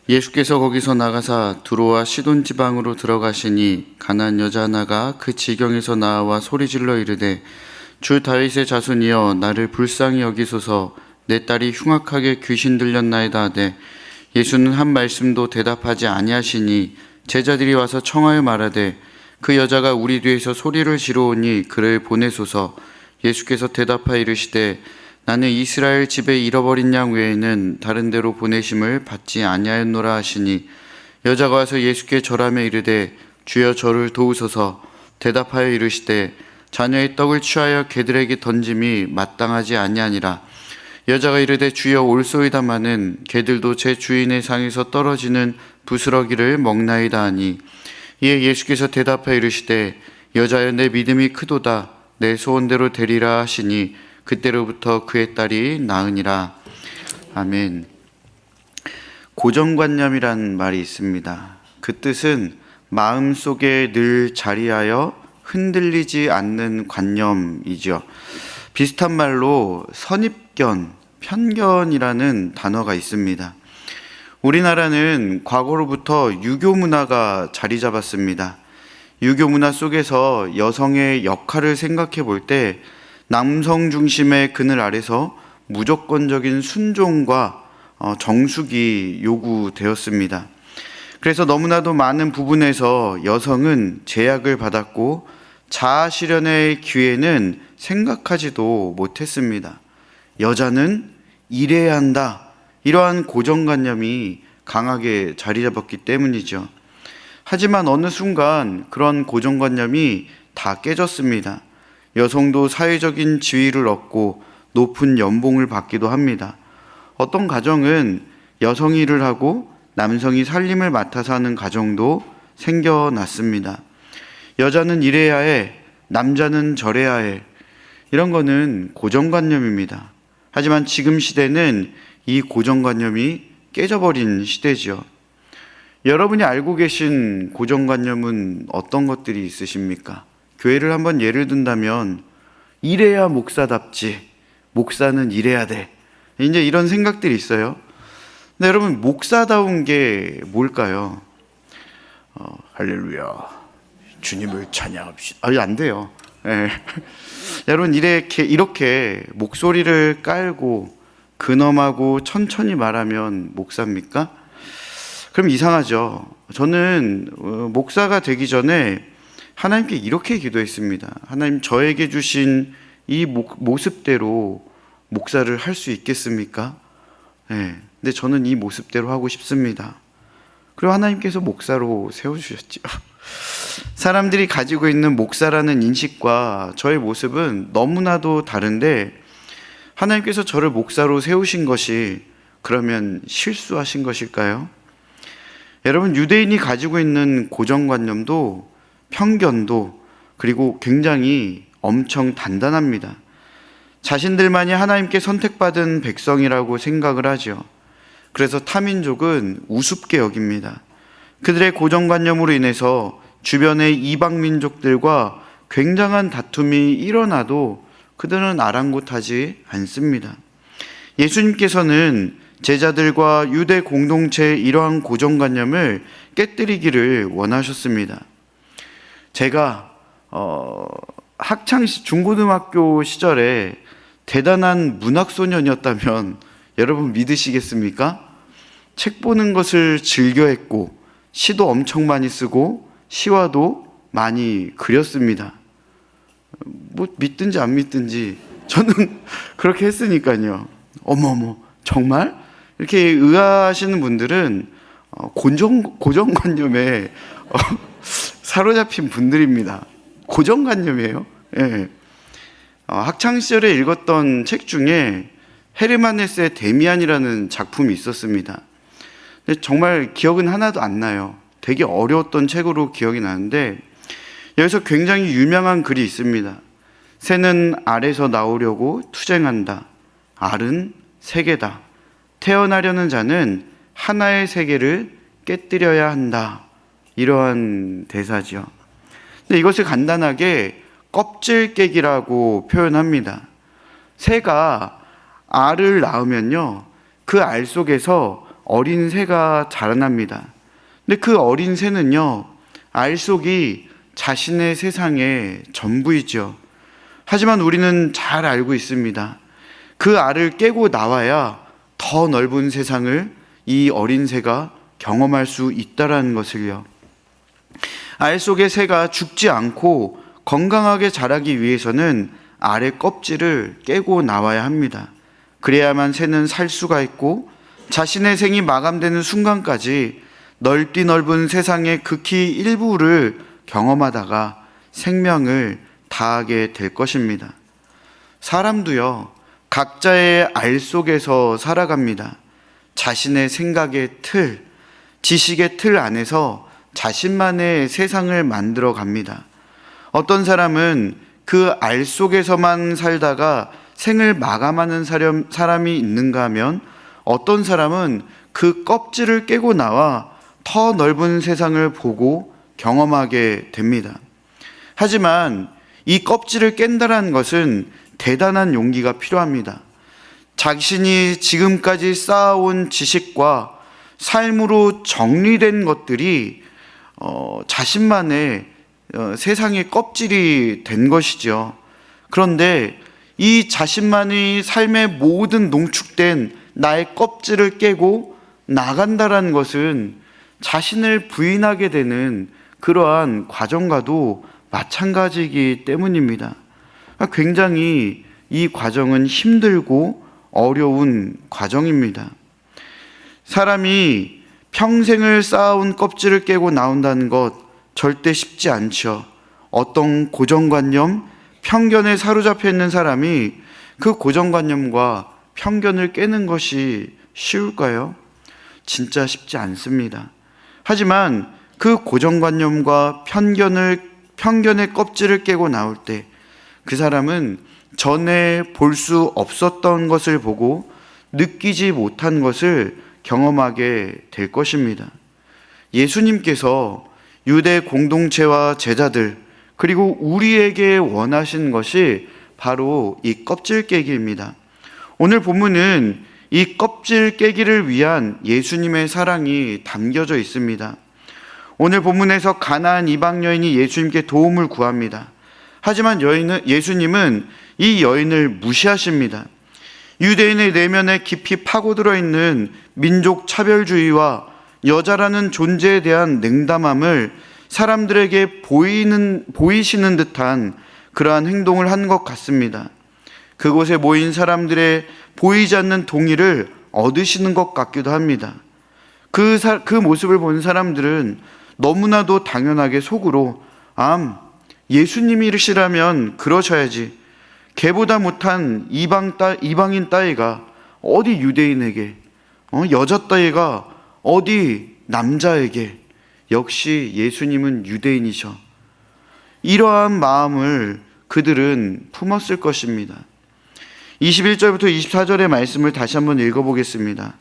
예수께서 거기서 나가사 두로와 시돈 지방으로 들어가시니 가나안 여자 하나가 그 지경에서 나와 소리질러 이르되 주 다윗의 자손이여 나를 불쌍히 여기소서 내 딸이 흉악하게 귀신 들렸나이다 하되 예수는 한 말씀도 대답하지 아니하시니 제자들이 와서 청하여 말하되 그 여자가 우리 뒤에서 소리를 지르오니 그를 보내소서. 예수께서 대답하여 이르시되 나는 이스라엘 집에 잃어버린 양 외에는 다른 데로 보내심을 받지 아니하였노라 하시니 여자가 와서 예수께 절하며 이르되 주여 저를 도우소서. 대답하여 이르시되 자녀의 떡을 취하여 개들에게 던짐이 마땅하지 아니하니라. 여자가 이르되 주여 올소이다마는 개들도 제 주인의 상에서 떨어지는 부스러기를 먹나이다 하니 이에 예수께서 대답하여 이르시되 여자여 내 믿음이 크도다 내 소원대로 되리라 하시니 그때로부터 그의 딸이 나으니라. 아멘. 고정관념이란 말이 있습니다. 그 뜻은 마음속에 늘 자리하여 흔들리지 않는 관념이죠. 비슷한 말로 선입견, 편견이라는 단어가 있습니다. 우리나라는 과거로부터 유교 문화가 자리 잡았습니다. 유교 문화 속에서 여성의 역할을 생각해 볼 때 남성 중심의 그늘 아래서 무조건적인 순종과 정숙이 요구되었습니다. 그래서 너무나도 많은 부분에서 여성은 제약을 받았고 자아 실현의 기회는 생각하지도 못했습니다. 여자는 일해야 한다. 이러한 고정관념이 강하게 자리 잡았기 때문이죠. 하지만 어느 순간 그런 고정관념이 다 깨졌습니다. 여성도 사회적인 지위를 얻고 높은 연봉을 받기도 합니다. 어떤 가정은 여성이 일을 하고 남성이 살림을 맡아서 하는 가정도 생겨났습니다. 여자는 이래야 해, 남자는 저래야 해. 이런 거는 고정관념입니다. 하지만 지금 시대는 이 고정관념이 깨져버린 시대죠. 여러분이 알고 계신 고정관념은 어떤 것들이 있으십니까? 교회를 한번 예를 든다면 이래야 목사답지, 목사는 이래야 돼. 이제 이런 생각들이 있어요. 근데 여러분 목사다운 게 뭘까요? 할렐루야, 주님을 찬양합시다. 안 돼요. 네. 여러분 이렇게 목소리를 깔고 근엄하고 천천히 말하면 목사입니까? 그럼 이상하죠. 저는 목사가 되기 전에 하나님께 이렇게 기도했습니다. 하나님, 저에게 주신 이 모습대로 목사를 할 수 있겠습니까? 네. 근데 저는 이 모습대로 하고 싶습니다. 그리고 하나님께서 목사로 세워주셨죠. 사람들이 가지고 있는 목사라는 인식과 저의 모습은 너무나도 다른데 하나님께서 저를 목사로 세우신 것이 그러면 실수하신 것일까요? 여러분, 유대인이 가지고 있는 고정관념도 편견도 그리고 굉장히 엄청 단단합니다. 자신들만이 하나님께 선택받은 백성이라고 생각을 하죠. 그래서 타민족은 우습게 여깁니다. 그들의 고정관념으로 인해서 주변의 이방민족들과 굉장한 다툼이 일어나도 그들은 아랑곳하지 않습니다. 예수님께서는 제자들과 유대 공동체의 이러한 고정관념을 깨뜨리기를 원하셨습니다. 제가 중고등학교 시절에 대단한 문학소년이었다면 여러분 믿으시겠습니까? 책 보는 것을 즐겨했고 시도 엄청 많이 쓰고 시와도 많이 그렸습니다. 뭐 믿든지 안 믿든지 저는 그렇게 했으니까요. 어머머, 정말? 이렇게 의아하시는 분들은 고정관념에 사로잡힌 분들입니다. 고정관념이에요. 예. 학창시절에 읽었던 책 중에 헤르만 헤세의 데미안이라는 작품이 있었습니다. 근데 정말 기억은 하나도 안 나요. 되게 어려웠던 책으로 기억이 나는데 여기서 굉장히 유명한 글이 있습니다. 새는 알에서 나오려고 투쟁한다. 알은 세계다. 태어나려는 자는 하나의 세계를 깨뜨려야 한다. 이러한 대사죠. 근데 이것을 간단하게 껍질 깨기라고 표현합니다. 새가 알을 낳으면요, 그 알 속에서 어린 새가 자라납니다. 근데 그 어린 새는요, 알 속이 자신의 세상의 전부이죠. 하지만 우리는 잘 알고 있습니다. 그 알을 깨고 나와야 더 넓은 세상을 이 어린 새가 경험할 수 있다라는 것을요. 알 속의 새가 죽지 않고 건강하게 자라기 위해서는 알의 껍질을 깨고 나와야 합니다. 그래야만 새는 살 수가 있고 자신의 생이 마감되는 순간까지 넓디 넓은 세상의 극히 일부를 경험하다가 생명을 다하게 될 것입니다. 사람도요, 각자의 알 속에서 살아갑니다. 자신의 생각의 틀, 지식의 틀 안에서 자신만의 세상을 만들어 갑니다. 어떤 사람은 그 알 속에서만 살다가 생을 마감하는 사람이 있는가 하면 어떤 사람은 그 껍질을 깨고 나와 더 넓은 세상을 보고 경험하게 됩니다. 하지만 이 껍질을 깬다는 것은 대단한 용기가 필요합니다. 자신이 지금까지 쌓아온 지식과 삶으로 정리된 것들이 자신만의 세상의 껍질이 된 것이죠. 그런데 이 자신만의 삶의 모든 농축된 나의 껍질을 깨고 나간다라는 것은 자신을 부인하게 되는 그러한 과정과도 마찬가지이기 때문입니다. 굉장히 이 과정은 힘들고 어려운 과정입니다. 사람이 평생을 쌓아온 껍질을 깨고 나온다는 것 절대 쉽지 않죠. 어떤 고정관념, 편견에 사로잡혀 있는 사람이 그 고정관념과 편견을 깨는 것이 쉬울까요? 진짜 쉽지 않습니다. 하지만 그 고정관념과 편견의 껍질을 깨고 나올 때 그 사람은 전에 볼 수 없었던 것을 보고 느끼지 못한 것을 경험하게 될 것입니다. 예수님께서 유대 공동체와 제자들 그리고 우리에게 원하신 것이 바로 이 껍질 깨기입니다. 오늘 본문은 이 껍질 깨기를 위한 예수님의 사랑이 담겨져 있습니다. 오늘 본문에서 가나안 이방 여인이 예수님께 도움을 구합니다. 하지만 예수님은 이 여인을 무시하십니다. 유대인의 내면에 깊이 파고들어 있는 민족 차별주의와 여자라는 존재에 대한 냉담함을 사람들에게 보이시는 듯한 그러한 행동을 한 것 같습니다. 그곳에 모인 사람들의 보이지 않는 동의를 얻으시는 것 같기도 합니다. 그 모습을 본 사람들은 너무나도 당연하게 속으로 예수님이시라면 그러셔야지. 걔보다 못한 이방인 따위가 어디 유대인에게, 여자 따위가 어디 남자에게, 역시 예수님은 유대인이셔. 이러한 마음을 그들은 품었을 것입니다. 21절부터 24절의 말씀을 다시 한번 읽어보겠습니다.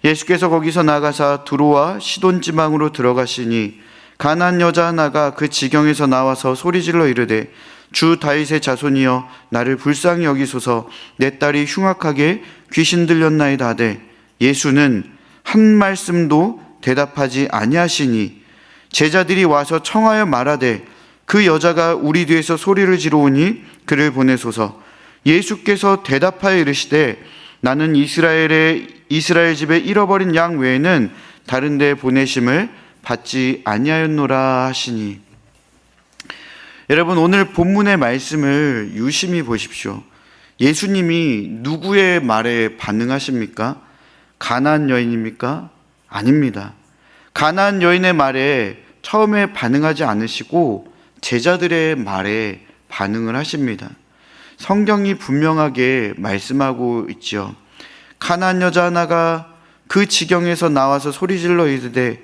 예수께서 거기서 나가사 두로와 시돈 지방으로 들어가시니 가나안 여자 하나가 그 지경에서 나와서 소리질러 이르되 주 다윗의 자손이여 나를 불쌍히 여기소서 내 딸이 흉악하게 귀신 들렸나이다 하되 예수는 한 말씀도 대답하지 아니하시니 제자들이 와서 청하여 말하되 그 여자가 우리 뒤에서 소리를 지르오니 그를 보내소서. 예수께서 대답하여 이르시되 나는 이스라엘 집에 잃어버린 양 외에는 다른 데 보내심을 받지 아니하였노라 하시니. 여러분, 오늘 본문의 말씀을 유심히 보십시오. 예수님이 누구의 말에 반응하십니까? 가나안 여인입니까? 아닙니다. 가나안 여인의 말에 처음에 반응하지 않으시고 제자들의 말에 반응을 하십니다. 성경이 분명하게 말씀하고 있죠. 가나안 여자 하나가 그 지경에서 나와서 소리질러 이르되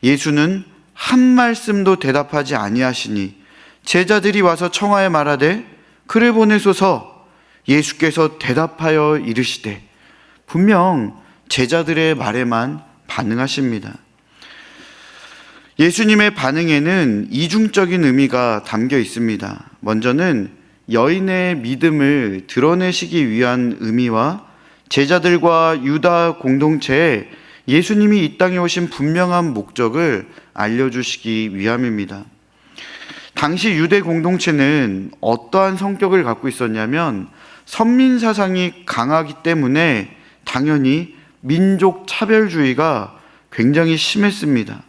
예수는 한 말씀도 대답하지 아니하시니 제자들이 와서 청하여 말하되 그를 보내소서. 예수께서 대답하여 이르시되, 분명 제자들의 말에만 반응하십니다. 예수님의 반응에는 이중적인 의미가 담겨 있습니다. 먼저는 여인의 믿음을 드러내시기 위한 의미와 제자들과 유다 공동체에 예수님이 이 땅에 오신 분명한 목적을 알려주시기 위함입니다. 당시 유대 공동체는 어떠한 성격을 갖고 있었냐면 선민 사상이 강하기 때문에 당연히 민족 차별주의가 굉장히 심했습니다.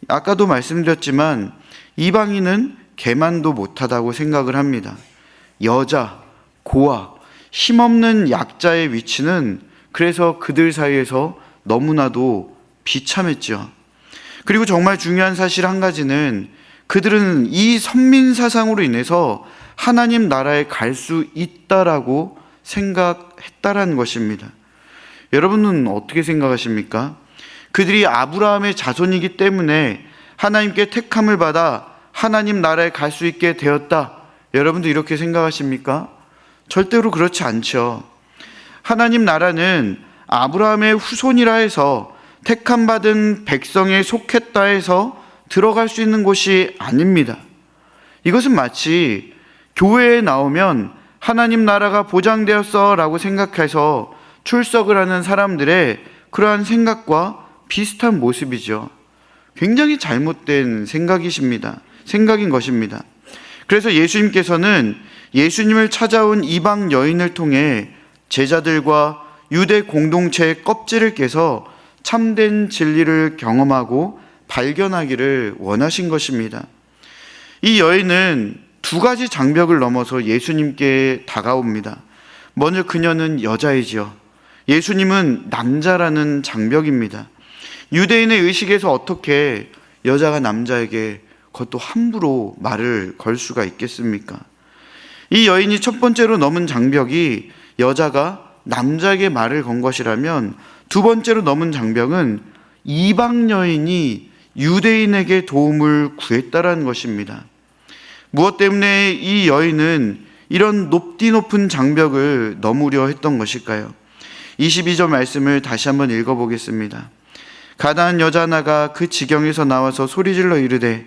아까도 말씀드렸지만 이방인은 개만도 못하다고 생각을 합니다. 여자, 고아, 힘없는 약자의 위치는 그래서 그들 사이에서 너무나도 비참했죠. 그리고 정말 중요한 사실 한 가지는 그들은 이 선민 사상으로 인해서 하나님 나라에 갈 수 있다라고 생각했다라는 것입니다. 여러분은 어떻게 생각하십니까? 그들이 아브라함의 자손이기 때문에 하나님께 택함을 받아 하나님 나라에 갈 수 있게 되었다. 여러분도 이렇게 생각하십니까? 절대로 그렇지 않죠. 하나님 나라는 아브라함의 후손이라 해서 택함 받은 백성에 속했다 해서 들어갈 수 있는 곳이 아닙니다. 이것은 마치 교회에 나오면 하나님 나라가 보장되었어 라고 생각해서 출석을 하는 사람들의 그러한 생각과 비슷한 모습이죠. 굉장히 잘못된 생각인 것입니다. 그래서 예수님께서는 예수님을 찾아온 이방 여인을 통해 제자들과 유대 공동체의 껍질을 깨서 참된 진리를 경험하고 발견하기를 원하신 것입니다. 이 여인은 두 가지 장벽을 넘어서 예수님께 다가옵니다. 먼저 그녀는 여자이지요. 예수님은 남자라는 장벽입니다. 유대인의 의식에서 어떻게 여자가 남자에게 그것도 함부로 말을 걸 수가 있겠습니까? 이 여인이 첫 번째로 넘은 장벽이 여자가 남자에게 말을 건 것이라면 두 번째로 넘은 장벽은 이방 여인이 유대인에게 도움을 구했다라는 것입니다. 무엇 때문에 이 여인은 이런 높은 장벽을 넘으려 했던 것일까요? 22절 말씀을 다시 한번 읽어보겠습니다. 가나안 여자 하나가 그 지경에서 나와서 소리질러 이르되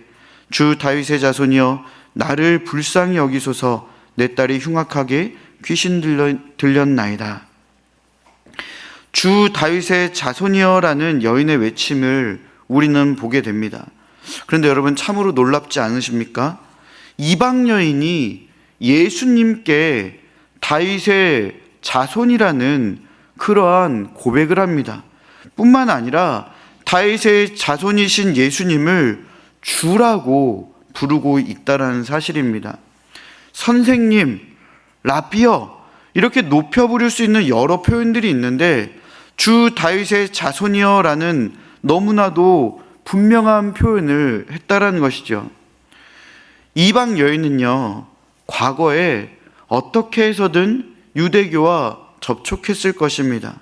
주 다윗의 자손이여 나를 불쌍히 여기소서 내 딸이 흉악하게 귀신 들렸나이다. 주 다윗의 자손이여라는 여인의 외침을 우리는 보게 됩니다. 그런데 여러분 참으로 놀랍지 않으십니까? 이방 여인이 예수님께 다윗의 자손이라는 그러한 고백을 합니다. 뿐만 아니라 다윗의 자손이신 예수님을 주라고 부르고 있다는 사실입니다. 선생님, 라비어 이렇게 높여 부를 수 있는 여러 표현들이 있는데 주 다윗의 자손이여라는 너무나도 분명한 표현을 했다라는 것이죠. 이방 여인은요, 과거에 어떻게 해서든 유대교와 접촉했을 것입니다.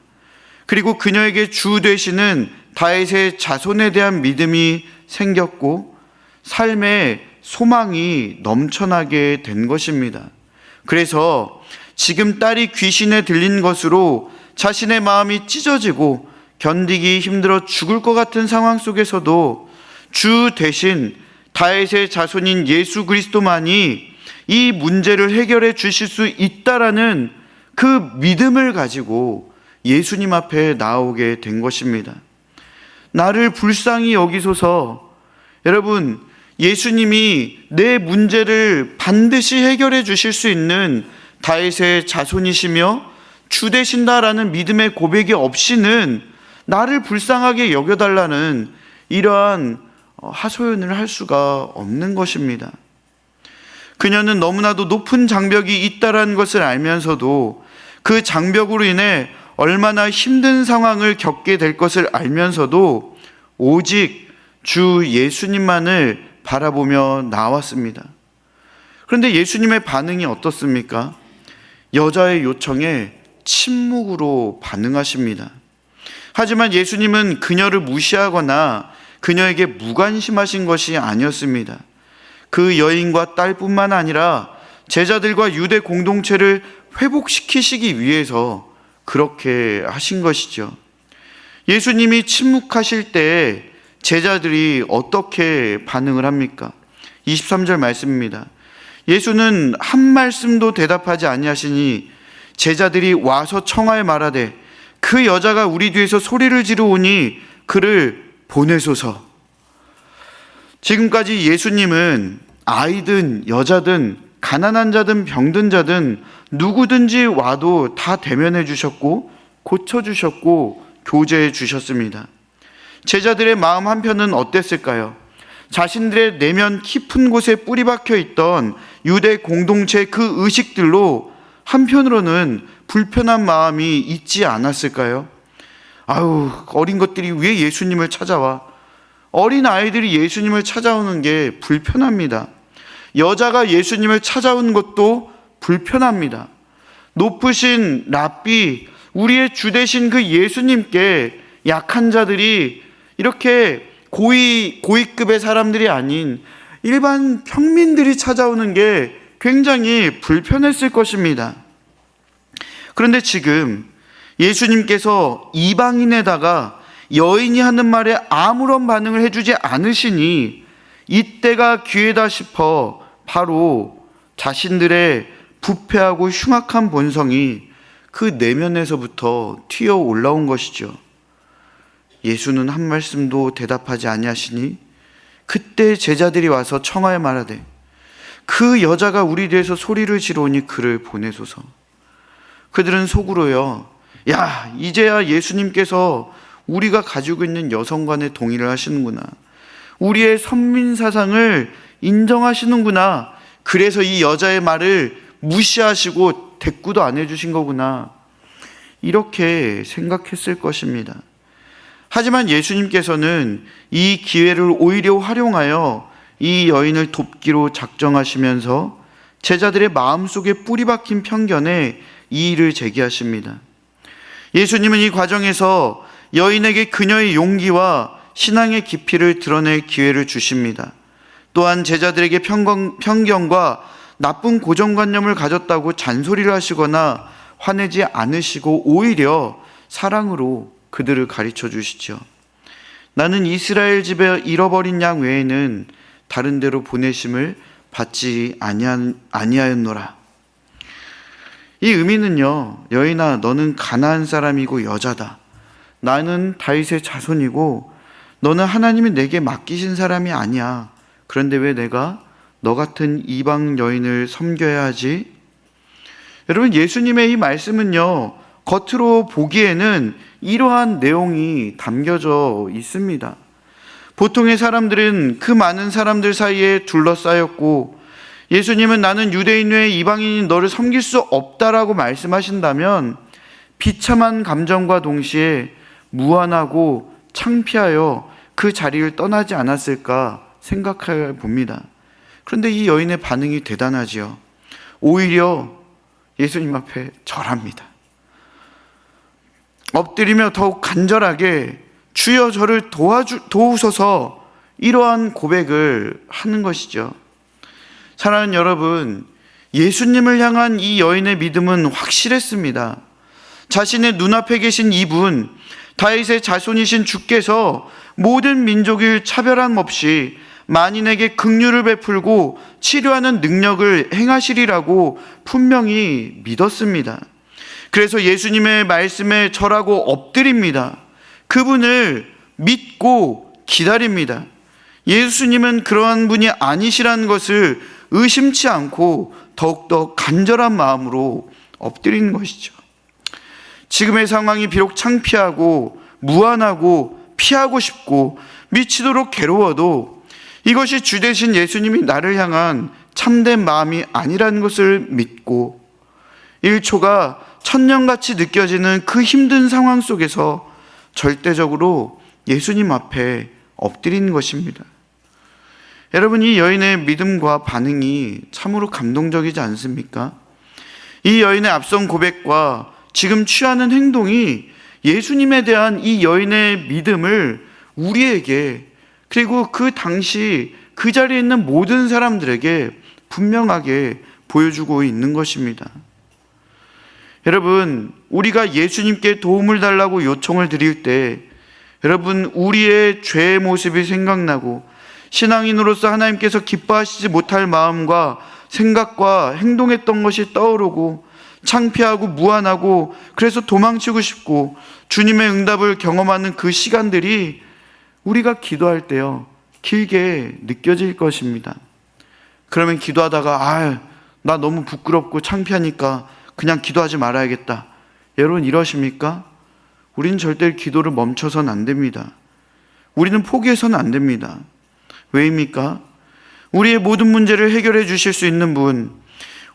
그리고 그녀에게 주 되시는 다윗의 자손에 대한 믿음이 생겼고 삶에 소망이 넘쳐나게 된 것입니다. 그래서 지금 딸이 귀신에 들린 것으로 자신의 마음이 찢어지고 견디기 힘들어 죽을 것 같은 상황 속에서도 주 대신 다윗의 자손인 예수 그리스도만이 이 문제를 해결해 주실 수 있다라는 그 믿음을 가지고 예수님 앞에 나오게 된 것입니다. 나를 불쌍히 여기소서. 여러분, 예수님이 내 문제를 반드시 해결해 주실 수 있는 다윗의 자손이시며 주 되신다라는 믿음의 고백이 없이는 나를 불쌍하게 여겨달라는 이러한 하소연을 할 수가 없는 것입니다. 그녀는 너무나도 높은 장벽이 있다라는 것을 알면서도 그 장벽으로 인해 얼마나 힘든 상황을 겪게 될 것을 알면서도 오직 주 예수님만을 바라보며 나왔습니다. 그런데 예수님의 반응이 어떻습니까? 여자의 요청에 침묵으로 반응하십니다. 하지만 예수님은 그녀를 무시하거나 그녀에게 무관심하신 것이 아니었습니다. 그 여인과 딸뿐만 아니라 제자들과 유대 공동체를 회복시키시기 위해서 그렇게 하신 것이죠. 예수님이 침묵하실 때 제자들이 어떻게 반응을 합니까? 23절 말씀입니다. 예수는 한 말씀도 대답하지 아니하시니 제자들이 와서 청하여 말하되 그 여자가 우리 뒤에서 소리를 지르오니 그를 보내소서. 지금까지 예수님은 아이든 여자든 가난한 자든 병든 자든 누구든지 와도 다 대면해 주셨고 고쳐주셨고 교제해 주셨습니다. 제자들의 마음 한편은 어땠을까요? 자신들의 내면 깊은 곳에 뿌리 박혀 있던 유대 공동체 그 의식들로 한편으로는 불편한 마음이 있지 않았을까요? 아유, 어린 것들이 왜 예수님을 찾아와? 어린 아이들이 예수님을 찾아오는 게 불편합니다. 여자가 예수님을 찾아온 것도 불편합니다. 높으신 랍비, 우리의 주 되신 그 예수님께 약한 자들이 이렇게 고위급의 사람들이 아닌 일반 평민들이 찾아오는 게 굉장히 불편했을 것입니다. 그런데 지금 예수님께서 이방인에다가 여인이 하는 말에 아무런 반응을 해주지 않으시니 이때가 기회다 싶어 바로 자신들의 부패하고 흉악한 본성이 그 내면에서부터 튀어 올라온 것이죠. 예수는 한 말씀도 대답하지 아니하시니 그때 제자들이 와서 청하여 말하되 그 여자가 우리 뒤에서 소리를 지르오니 그를 보내소서. 그들은 속으로요, 야, 이제야 예수님께서 우리가 가지고 있는 여성관에 동의를 하시는구나. 우리의 선민사상을 인정하시는구나. 그래서 이 여자의 말을 무시하시고 대꾸도 안 해주신 거구나. 이렇게 생각했을 것입니다. 하지만 예수님께서는 이 기회를 오히려 활용하여 이 여인을 돕기로 작정하시면서 제자들의 마음속에 뿌리 박힌 편견에 이의를 제기하십니다. 예수님은 이 과정에서 여인에게 그녀의 용기와 신앙의 깊이를 드러낼 기회를 주십니다. 또한 제자들에게 편견과 나쁜 고정관념을 가졌다고 잔소리를 하시거나 화내지 않으시고 오히려 사랑으로 그들을 가르쳐 주시죠. 나는 이스라엘 집에 잃어버린 양 외에는 다른 데로 보내심을 받지 아니하였노라. 이 의미는요, 여인아, 너는 가나안 사람이고 여자다. 나는 다윗의 자손이고 너는 하나님이 내게 맡기신 사람이 아니야. 그런데 왜 내가 너 같은 이방 여인을 섬겨야 하지? 여러분, 예수님의 이 말씀은요, 겉으로 보기에는 이러한 내용이 담겨져 있습니다. 보통의 사람들은 그 많은 사람들 사이에 둘러싸였고 예수님은 나는 유대인 외에 이방인인 너를 섬길 수 없다라고 말씀하신다면 비참한 감정과 동시에 무안하고 창피하여 그 자리를 떠나지 않았을까 생각해 봅니다. 그런데 이 여인의 반응이 대단하지요. 오히려 예수님 앞에 절합니다. 엎드리며 더욱 간절하게 주여 저를 도우소서, 이러한 고백을 하는 것이죠. 사랑하는 여러분, 예수님을 향한 이 여인의 믿음은 확실했습니다. 자신의 눈앞에 계신 이분, 다윗의 자손이신 주께서 모든 민족을 차별함 없이 만인에게 긍휼을 베풀고 치료하는 능력을 행하시리라고 분명히 믿었습니다. 그래서 예수님의 말씀에 절하고 엎드립니다. 그분을 믿고 기다립니다. 예수님은 그러한 분이 아니시라는 것을 의심치 않고 더욱더 간절한 마음으로 엎드리는 것이죠. 지금의 상황이 비록 창피하고 무안하고 피하고 싶고 미치도록 괴로워도 이것이 주 되신 예수님이 나를 향한 참된 마음이 아니라는 것을 믿고 1초가 천년같이 느껴지는 그 힘든 상황 속에서 절대적으로 예수님 앞에 엎드리는 것입니다. 여러분, 이 여인의 믿음과 반응이 참으로 감동적이지 않습니까? 이 여인의 앞선 고백과 지금 취하는 행동이 예수님에 대한 이 여인의 믿음을 우리에게, 그리고 그 당시 그 자리에 있는 모든 사람들에게 분명하게 보여주고 있는 것입니다. 여러분, 우리가 예수님께 도움을 달라고 요청을 드릴 때 여러분, 우리의 죄의 모습이 생각나고 신앙인으로서 하나님께서 기뻐하시지 못할 마음과 생각과 행동했던 것이 떠오르고 창피하고 무안하고 그래서 도망치고 싶고 주님의 응답을 경험하는 그 시간들이 우리가 기도할 때요 길게 느껴질 것입니다. 그러면 기도하다가 나 너무 부끄럽고 창피하니까 그냥 기도하지 말아야겠다. 여러분 이러십니까? 우리는 절대 기도를 멈춰서는 안 됩니다. 우리는 포기해서는 안 됩니다. 왜입니까? 우리의 모든 문제를 해결해 주실 수 있는 분,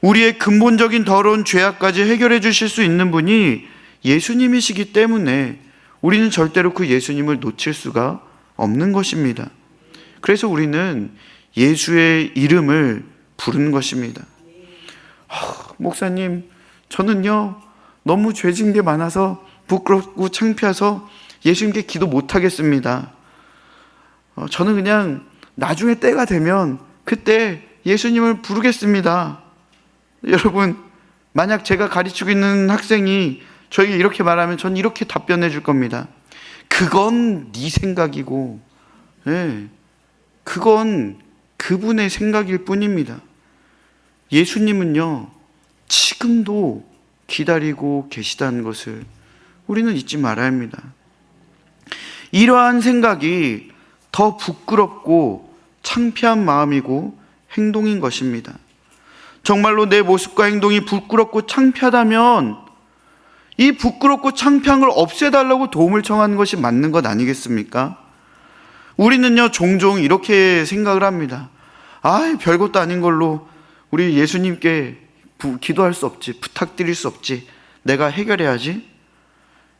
우리의 근본적인 더러운 죄악까지 해결해 주실 수 있는 분이 예수님이시기 때문에 우리는 절대로 그 예수님을 놓칠 수가 없는 것입니다. 그래서 우리는 예수의 이름을 부르는 것입니다. 목사님, 저는요 너무 죄진 게 많아서 부끄럽고 창피해서 예수님께 기도 못하겠습니다. 저는 그냥 나중에 때가 되면 그때 예수님을 부르겠습니다. 여러분, 만약 제가 가르치고 있는 학생이 저에게 이렇게 말하면 전 이렇게 답변해 줄 겁니다. 그건 네 생각이고, 그건 그분의 생각일 뿐입니다. 예수님은요 지금도 기다리고 계시다는 것을 우리는 잊지 말아야 합니다. 이러한 생각이 더 부끄럽고 창피한 마음이고 행동인 것입니다. 정말로 내 모습과 행동이 부끄럽고 창피하다면 이 부끄럽고 창피한 걸 없애달라고 도움을 청하는 것이 맞는 것 아니겠습니까? 우리는요 종종 이렇게 생각을 합니다. 별것도 아닌 걸로 우리 예수님께 기도할 수 없지, 부탁드릴 수 없지, 내가 해결해야지.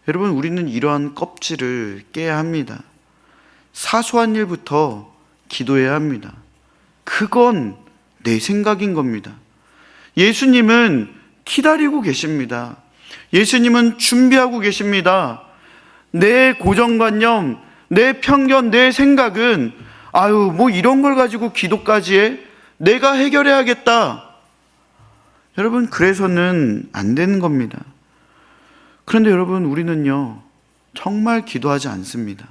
여러분, 우리는 이러한 껍질을 깨야 합니다. 사소한 일부터 기도해야 합니다. 그건 내 생각인 겁니다. 예수님은 기다리고 계십니다. 예수님은 준비하고 계십니다. 내 고정관념, 내 편견, 내 생각은 뭐 이런 걸 가지고 기도까지 해? 내가 해결해야겠다. 여러분, 그래서는 안 되는 겁니다. 그런데 여러분, 우리는요 정말 기도하지 않습니다.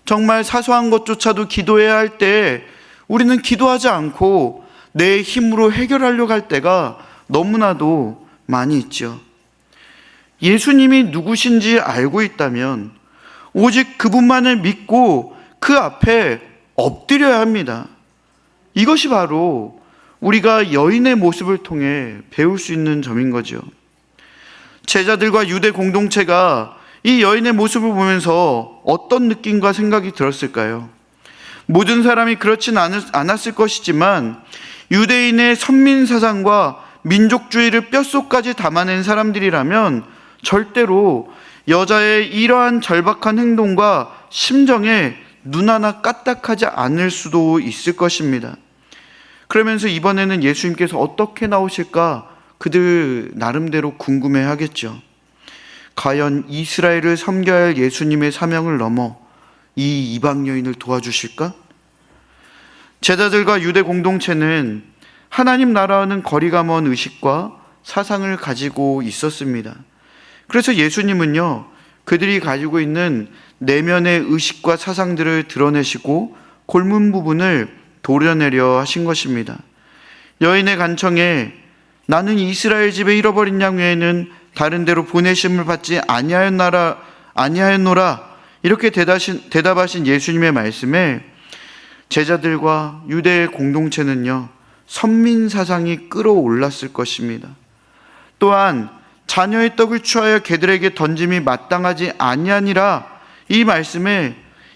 정말 사소한 것조차도 기도해야 할 때 우리는 기도하지 않고 내 힘으로 해결하려고 할 때가 너무나도 많이 있죠. 예수님이 누구신지 알고 있다면 오직 그분만을 믿고 그 앞에 엎드려야 합니다. 이것이 바로 우리가 여인의 모습을 통해 배울 수 있는 점인 거죠. 제자들과 유대 공동체가 이 여인의 모습을 보면서 어떤 느낌과 생각이 들었을까요? 모든 사람이 그렇진 않았을 것이지만 유대인의 선민사상과 민족주의를 뼛속까지 담아낸 사람들이라면 절대로 여자의 이러한 절박한 행동과 심정에 눈 하나 까딱하지 않을 수도 있을 것입니다. 그러면서 이번에는 예수님께서 어떻게 나오실까 그들 나름대로 궁금해 하겠죠. 과연 이스라엘을 섬겨야 할 예수님의 사명을 넘어 이 이방 여인을 도와주실까? 제자들과 유대 공동체는 하나님 나라와는 거리가 먼 의식과 사상을 가지고 있었습니다. 그래서 예수님은요 그들이 가지고 있는 내면의 의식과 사상들을 드러내시고 골문 부분을 도려내려 하신 것입니다. 여인의 간청에 나는 이스라엘 집에 잃어버린 양 외에는 다른 데로 보내심을 받지 아니하였노라 이렇게 대답하신 예수님의 말씀에 제자들과 유대 공동체는요 선민 사상이 끌어올랐을 것입니다. 또한 자녀의 떡을 취하여 개들에게 던짐이 마땅하지 아니하니라 이 말씀에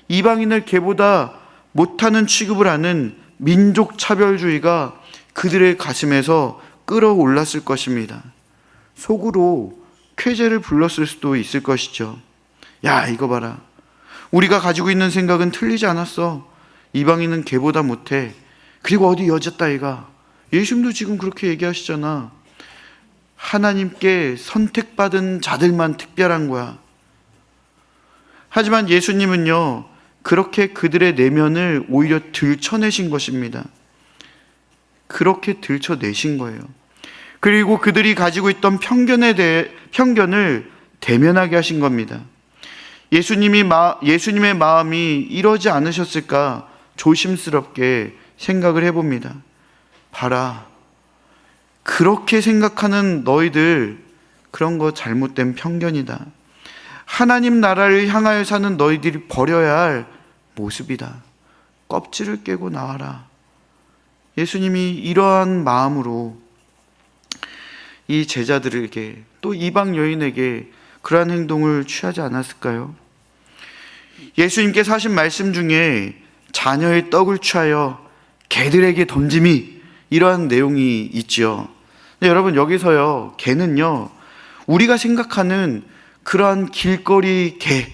이방인을 개보다 못하는 취급을 하는 민족 차별주의가 그들의 가슴에서 끌어올랐을 것입니다. 속으로 쾌재를 불렀을 수도 있을 것이죠. 야, 이거 봐라. 우리가 가지고 있는 생각은 틀리지 않았어. 이방인은 개보다 못해. 그리고 어디 여자 따위가. 예수님도 지금 그렇게 얘기하시잖아. 하나님께 선택받은 자들만 특별한 거야. 하지만 예수님은요 그렇게 그들의 내면을 오히려 들춰내신 것입니다. 그렇게 들춰내신 거예요. 그리고 그들이 가지고 있던 편견을 대면하게 하신 겁니다. 예수님의 마음이 이러지 않으셨을까 조심스럽게 생각을 해봅니다. 봐라, 그렇게 생각하는 너희들, 그런 거 잘못된 편견이다. 하나님 나라를 향하여 사는 너희들이 버려야 할 모습이다. 껍질을 깨고 나와라. 예수님이 이러한 마음으로 이 제자들에게, 또 이방 여인에게 그러한 행동을 취하지 않았을까요? 예수님께서 하신 말씀 중에 자녀의 떡을 취하여 개들에게 던짐이, 이러한 내용이 있지요. 근데 여러분, 여기서요, 개는요, 우리가 생각하는 그러한 길거리 개,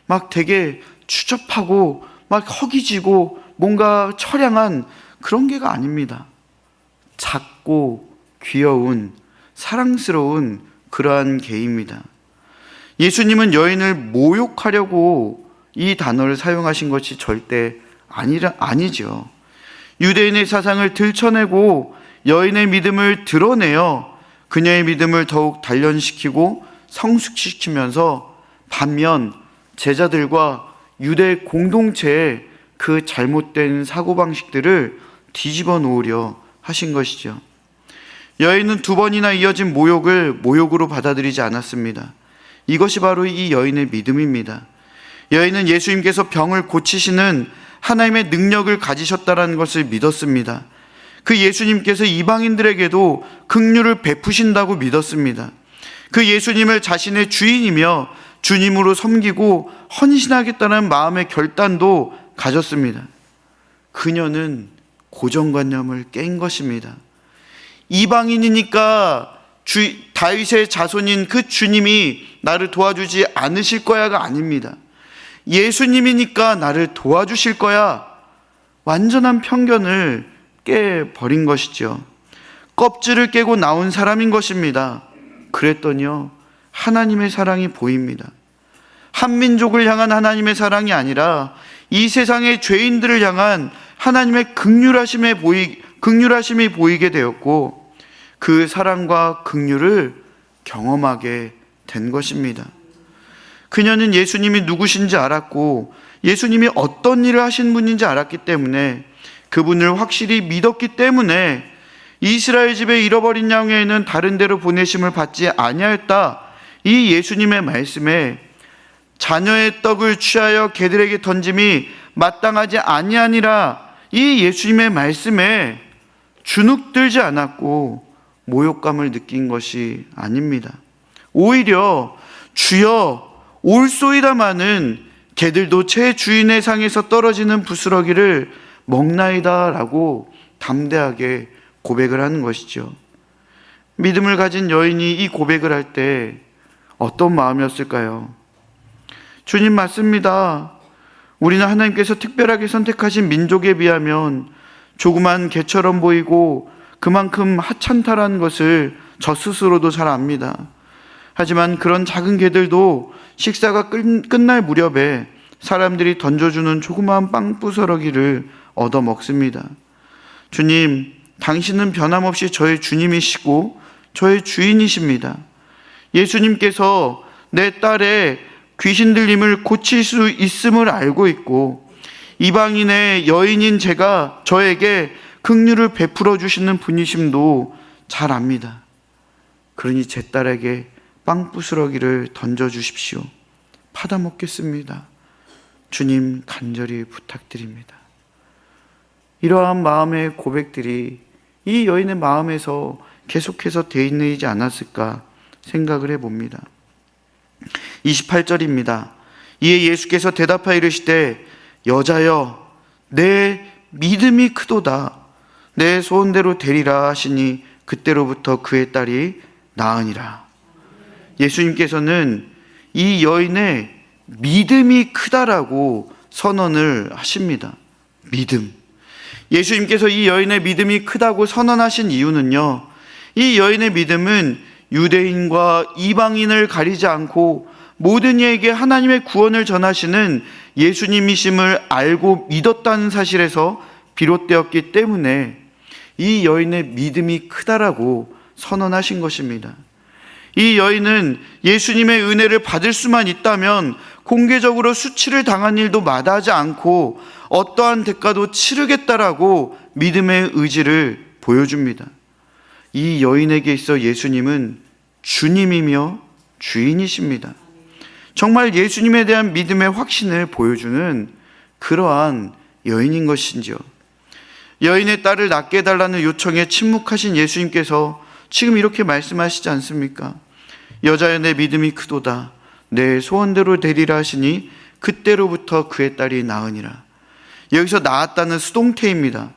막 되게 추접하고 막 허기지고 뭔가 처량한 그런 개가 아닙니다. 작고 귀여운 사랑스러운 그러한 개입니다. 예수님은 여인을 모욕하려고 이 단어를 사용하신 것이 절대 아니죠. 유대인의 사상을 들춰내고 여인의 믿음을 드러내어 그녀의 믿음을 더욱 단련시키고 성숙시키면서, 반면 제자들과 유대 공동체의 그 잘못된 사고방식들을 뒤집어 놓으려 하신 것이죠. 여인은 2번이나 이어진 모욕을 모욕으로 받아들이지 않았습니다. 이것이 바로 이 여인의 믿음입니다. 여인은 예수님께서 병을 고치시는 하나님의 능력을 가지셨다는 것을 믿었습니다. 그 예수님께서 이방인들에게도 긍휼을 베푸신다고 믿었습니다. 그 예수님을 자신의 주인이며 주님으로 섬기고 헌신하겠다는 마음의 결단도 가졌습니다. 그녀는 고정관념을 깬 것입니다. 이방인이니까 다윗의 자손인 그 주님이 나를 도와주지 않으실 거야가 아닙니다. 예수님이니까 나를 도와주실 거야. 완전한 편견을 깨버린 것이죠. 껍질을 깨고 나온 사람인 것입니다. 그랬더니요, 하나님의 사랑이 보입니다. 한민족을 향한 하나님의 사랑이 아니라 이 세상의 죄인들을 향한 하나님의 긍휼하심이 보이게 되었고, 그 사랑과 긍휼을 경험하게 된 것입니다. 그녀는 예수님이 누구신지 알았고 예수님이 어떤 일을 하신 분인지 알았기 때문에, 그분을 확실히 믿었기 때문에 이스라엘 집에 잃어버린 양에는 다른 데로 보내심을 받지 아니하였다, 이 예수님의 말씀에 자녀의 떡을 취하여 개들에게 던짐이 마땅하지 아니하니라, 이 예수님의 말씀에 주눅들지 않았고 모욕감을 느낀 것이 아닙니다. 오히려 주여 올소이다마는 개들도 제 주인의 상에서 떨어지는 부스러기를 먹나이다 라고 담대하게 고백을 하는 것이죠. 믿음을 가진 여인이 이 고백을 할 때 어떤 마음이었을까요? 주님 맞습니다. 우리는 하나님께서 특별하게 선택하신 민족에 비하면 조그만 개처럼 보이고 그만큼 하찮다라는 것을 저 스스로도 잘 압니다. 하지만 그런 작은 개들도 식사가 끝날 무렵에 사람들이 던져주는 조그마한 빵 부스러기를 얻어 먹습니다. 주님, 당신은 변함없이 저의 주님이시고 저의 주인이십니다. 예수님께서 내 딸의 귀신 들림을 고칠 수 있음을 알고 있고, 이방인의 여인인 제가 저에게 긍휼을 베풀어 주시는 분이심도 잘 압니다. 그러니 제 딸에게 빵 부스러기를 던져주십시오. 받아 먹겠습니다. 주님 간절히 부탁드립니다. 이러한 마음의 고백들이 이 여인의 마음에서 계속해서 되어있지 않았을까 생각을 해봅니다. 28절입니다. 이에 예수께서 대답하여 이르시되 여자여 내 믿음이 크도다. 내 소원대로 되리라 하시니 그때로부터 그의 딸이 나으니라. 예수님께서는 이 여인의 믿음이 크다라고 선언을 하십니다. 믿음. 예수님께서 이 여인의 믿음이 크다고 선언하신 이유는요, 이 여인의 믿음은 유대인과 이방인을 가리지 않고 모든 이에게 하나님의 구원을 전하시는 예수님이심을 알고 믿었다는 사실에서 비롯되었기 때문에 이 여인의 믿음이 크다라고 선언하신 것입니다. 이 여인은 예수님의 은혜를 받을 수만 있다면 공개적으로 수치를 당한 일도 마다하지 않고 어떠한 대가도 치르겠다라고 믿음의 의지를 보여줍니다. 이 여인에게 있어 예수님은 주님이며 주인이십니다. 정말 예수님에 대한 믿음의 확신을 보여주는 그러한 여인인 것인지요. 여인의 딸을 낫게 해달라는 요청에 침묵하신 예수님께서 지금 이렇게 말씀하시지 않습니까? 여자여, 내 믿음이 크도다. 내 소원대로 되리라 하시니 그때로부터 그의 딸이 나으니라. 여기서 나았다는 수동태입니다.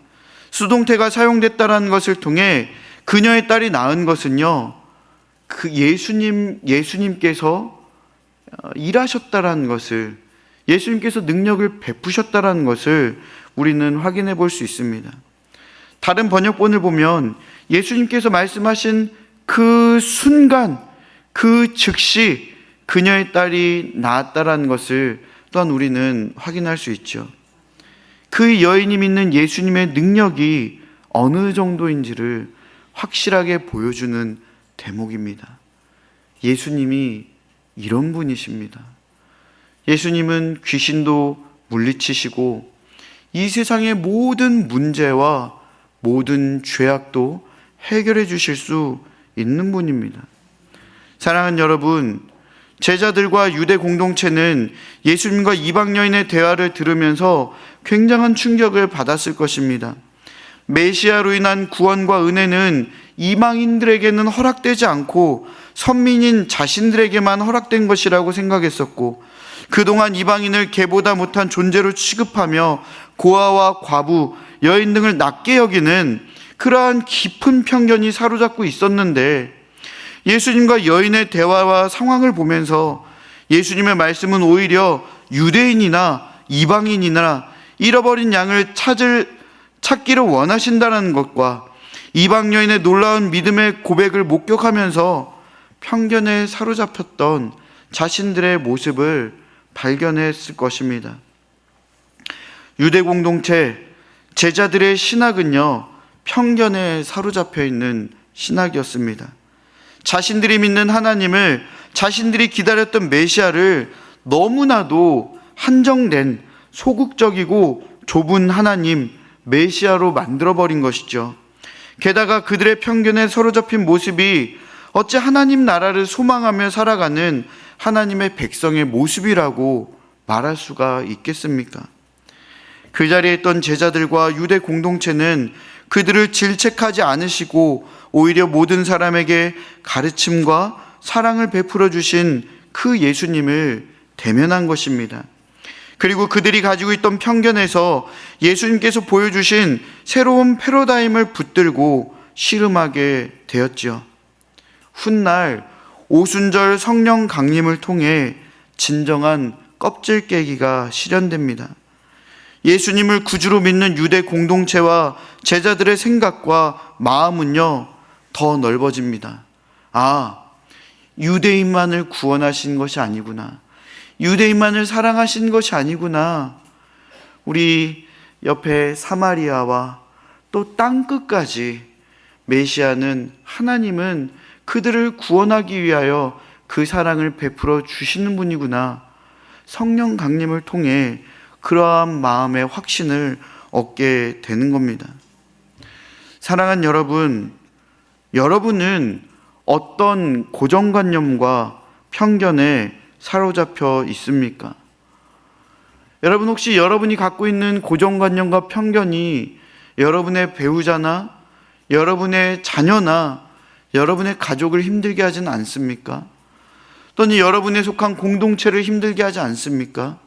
수동태가 사용됐다는 것을 통해 그녀의 딸이 낳은 것은요, 그 예수님께서 일하셨다라는 것을, 예수님께서 능력을 베푸셨다라는 것을 우리는 확인해 볼 수 있습니다. 다른 번역본을 보면 예수님께서 말씀하신 그 순간, 그 즉시 그녀의 딸이 낳았다라는 것을 또한 우리는 확인할 수 있죠. 그 여인이 믿는 예수님의 능력이 어느 정도인지를 확실하게 보여주는 대목입니다. 예수님이 이런 분이십니다. 예수님은 귀신도 물리치시고 이 세상의 모든 문제와 모든 죄악도 해결해 주실 수 있는 분입니다. 사랑하는 여러분, 제자들과 유대 공동체는 예수님과 이방 여인의 대화를 들으면서 굉장한 충격을 받았을 것입니다. 메시아로 인한 구원과 은혜는 이방인들에게는 허락되지 않고 선민인 자신들에게만 허락된 것이라고 생각했었고, 그동안 이방인을 개보다 못한 존재로 취급하며 고아와 과부, 여인 등을 낮게 여기는 그러한 깊은 편견이 사로잡고 있었는데, 예수님과 여인의 대화와 상황을 보면서 예수님의 말씀은 오히려 유대인이나 이방인이나 잃어버린 양을 찾기를 원하신다는 것과 이방 여인의 놀라운 믿음의 고백을 목격하면서 편견에 사로잡혔던 자신들의 모습을 발견했을 것입니다. 유대 공동체 제자들의 신학은요, 편견에 사로잡혀 있는 신학이었습니다. 자신들이 믿는 하나님을, 자신들이 기다렸던 메시아를 너무나도 한정된 소극적이고 좁은 하나님, 메시아로 만들어버린 것이죠. 게다가 그들의 편견에 사로잡힌 모습이 어찌 하나님 나라를 소망하며 살아가는 하나님의 백성의 모습이라고 말할 수가 있겠습니까? 그 자리에 있던 제자들과 유대 공동체는 그들을 질책하지 않으시고 오히려 모든 사람에게 가르침과 사랑을 베풀어 주신 그 예수님을 대면한 것입니다. 그리고 그들이 가지고 있던 편견에서 예수님께서 보여주신 새로운 패러다임을 붙들고 씨름하게 되었죠. 훗날 오순절 성령 강림을 통해 진정한 껍질 깨기가 실현됩니다. 예수님을 구주로 믿는 유대 공동체와 제자들의 생각과 마음은요, 더 넓어집니다. 아, 유대인만을 구원하신 것이 아니구나. 유대인만을 사랑하신 것이 아니구나. 우리 옆에 사마리아와 또 땅끝까지 메시아는, 하나님은 그들을 구원하기 위하여 그 사랑을 베풀어 주시는 분이구나. 성령 강림을 통해 그러한 마음의 확신을 얻게 되는 겁니다. 사랑하는 여러분, 여러분은 어떤 고정관념과 편견에 사로잡혀 있습니까? 여러분, 혹시 여러분이 갖고 있는 고정관념과 편견이 여러분의 배우자나 여러분의 자녀나 여러분의 가족을 힘들게 하진 않습니까? 또는 여러분에 속한 공동체를 힘들게 하지 않습니까?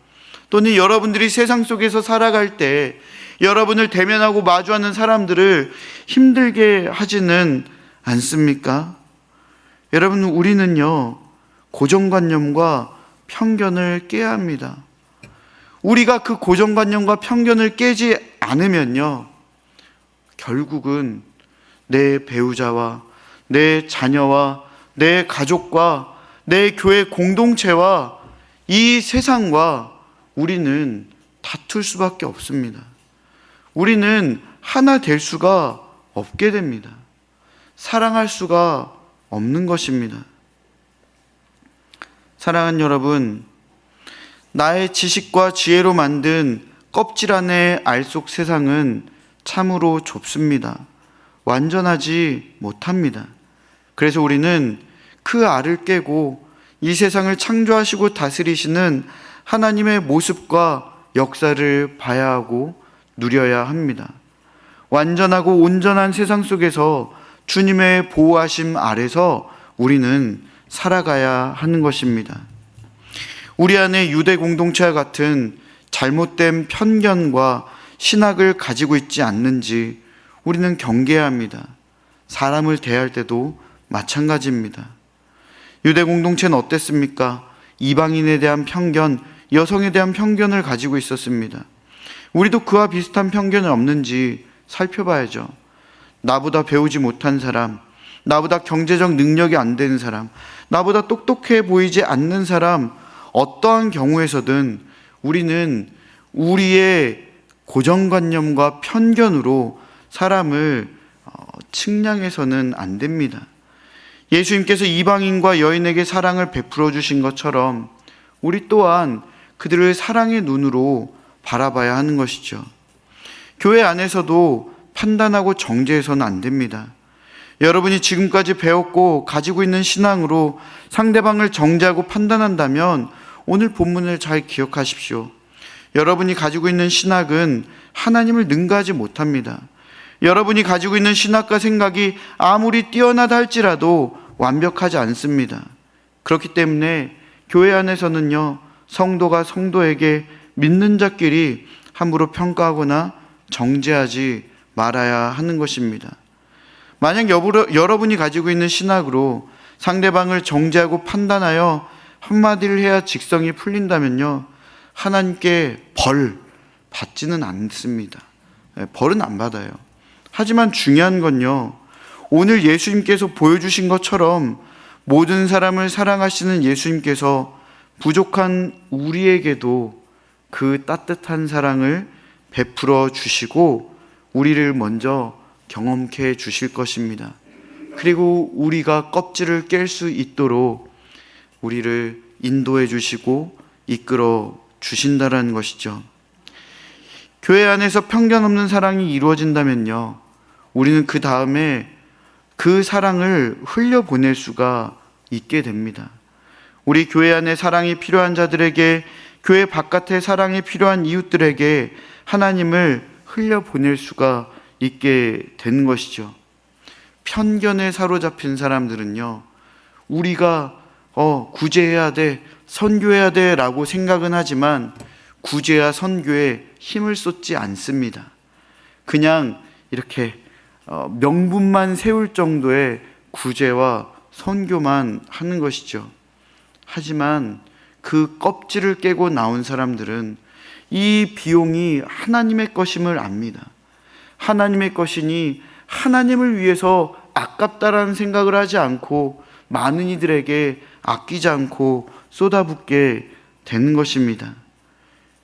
또는 여러분들이 세상 속에서 살아갈 때 여러분을 대면하고 마주하는 사람들을 힘들게 하지는 않습니까? 여러분, 우리는요, 고정관념과 편견을 깨야 합니다. 우리가 그 고정관념과 편견을 깨지 않으면요, 결국은 내 배우자와 내 자녀와 내 가족과 내 교회 공동체와 이 세상과 우리는 다툴 수밖에 없습니다. 우리는 하나 될 수가 없게 됩니다. 사랑할 수가 없는 것입니다. 사랑하는 여러분, 나의 지식과 지혜로 만든 껍질 안의 알 속 세상은 참으로 좁습니다. 완전하지 못합니다. 그래서 우리는 그 알을 깨고 이 세상을 창조하시고 다스리시는 하나님의 모습과 역사를 봐야 하고 누려야 합니다. 완전하고 온전한 세상 속에서 주님의 보호하심 아래서 우리는 살아가야 하는 것입니다. 우리 안에 유대 공동체와 같은 잘못된 편견과 신학을 가지고 있지 않는지 우리는 경계해야 합니다. 사람을 대할 때도 마찬가지입니다. 유대 공동체는 어땠습니까? 이방인에 대한 편견, 여성에 대한 편견을 가지고 있었습니다. 우리도 그와 비슷한 편견이 없는지 살펴봐야죠. 나보다 배우지 못한 사람, 나보다 경제적 능력이 안 되는 사람, 나보다 똑똑해 보이지 않는 사람, 어떠한 경우에서든 우리는 우리의 고정관념과 편견으로 사람을 측량해서는 안 됩니다. 예수님께서 이방인과 여인에게 사랑을 베풀어 주신 것처럼 우리 또한 그들을 사랑의 눈으로 바라봐야 하는 것이죠. 교회 안에서도 판단하고 정죄해서는 안 됩니다. 여러분이 지금까지 배웠고 가지고 있는 신앙으로 상대방을 정죄하고 판단한다면 오늘 본문을 잘 기억하십시오. 여러분이 가지고 있는 신학은 하나님을 능가하지 못합니다. 여러분이 가지고 있는 신학과 생각이 아무리 뛰어나다 할지라도 완벽하지 않습니다. 그렇기 때문에 교회 안에서는요, 성도가 성도에게 믿는 자끼리 함부로 평가하거나 정죄하지 말아야 하는 것입니다. 만약 여러분이 가지고 있는 신학으로 상대방을 정죄하고 판단하여 한마디를 해야 직성이 풀린다면요, 하나님께 벌 받지는 않습니다. 벌은 안 받아요. 하지만 중요한 건요, 오늘 예수님께서 보여주신 것처럼 모든 사람을 사랑하시는 예수님께서 부족한 우리에게도 그 따뜻한 사랑을 베풀어 주시고 우리를 먼저 경험케 해 주실 것입니다. 그리고 우리가 껍질을 깰 수 있도록 우리를 인도해 주시고 이끌어 주신다라는 것이죠. 교회 안에서 편견 없는 사랑이 이루어진다면요, 우리는 그 다음에 그 사랑을 흘려보낼 수가 있게 됩니다. 우리 교회 안에 사랑이 필요한 자들에게, 교회 바깥에 사랑이 필요한 이웃들에게 하나님을 흘려보낼 수가 있게 되는 것이죠. 편견에 사로잡힌 사람들은요, 우리가 구제해야 돼, 선교해야 돼 라고 생각은 하지만 구제와 선교에 힘을 쏟지 않습니다. 그냥 이렇게 명분만 세울 정도의 구제와 선교만 하는 것이죠. 하지만 그 껍질을 깨고 나온 사람들은 이 비용이 하나님의 것임을 압니다. 하나님의 것이니 하나님을 위해서 아깝다라는 생각을 하지 않고 많은 이들에게 아끼지 않고 쏟아붓게 되는 것입니다.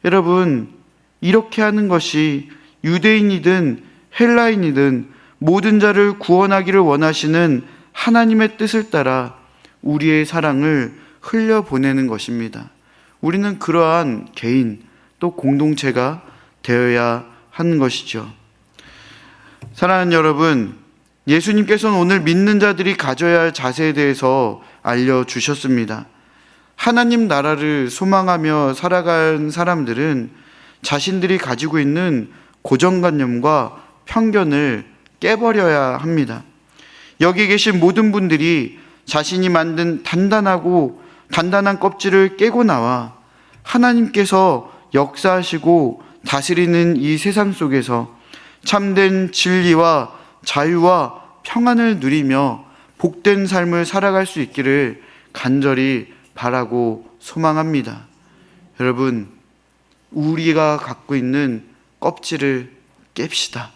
여러분, 이렇게 하는 것이 유대인이든 헬라인이든 모든 자를 구원하기를 원하시는 하나님의 뜻을 따라 우리의 사랑을 흘려보내는 것입니다. 우리는 그러한 개인 또 공동체가 되어야 하는 것이죠. 사랑하는 여러분, 예수님께서는 오늘 믿는 자들이 가져야 할 자세에 대해서 알려주셨습니다. 하나님 나라를 소망하며 살아간 사람들은 자신들이 가지고 있는 고정관념과 편견을 깨버려야 합니다. 여기 계신 모든 분들이 자신이 만든 단단한 껍질을 깨고 나와 하나님께서 역사하시고 다스리는 이 세상 속에서 참된 진리와 자유와 평안을 누리며 복된 삶을 살아갈 수 있기를 간절히 바라고 소망합니다. 여러분, 우리가 갖고 있는 껍질을 깹시다.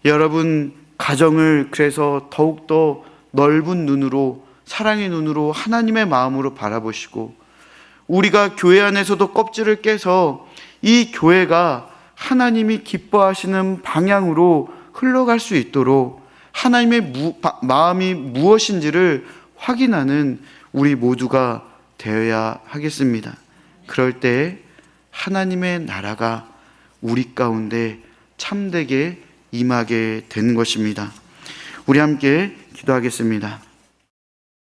여러분 가정을 그래서 더욱더 넓은 눈으로, 사랑의 눈으로, 하나님의 마음으로 바라보시고, 우리가 교회 안에서도 껍질을 깨서 이 교회가 하나님이 기뻐하시는 방향으로 흘러갈 수 있도록 하나님의 마음이 무엇인지를 확인하는 우리 모두가 되어야 하겠습니다. 그럴 때 하나님의 나라가 우리 가운데 참되게 임하게 된 것입니다. 우리 함께 기도하겠습니다.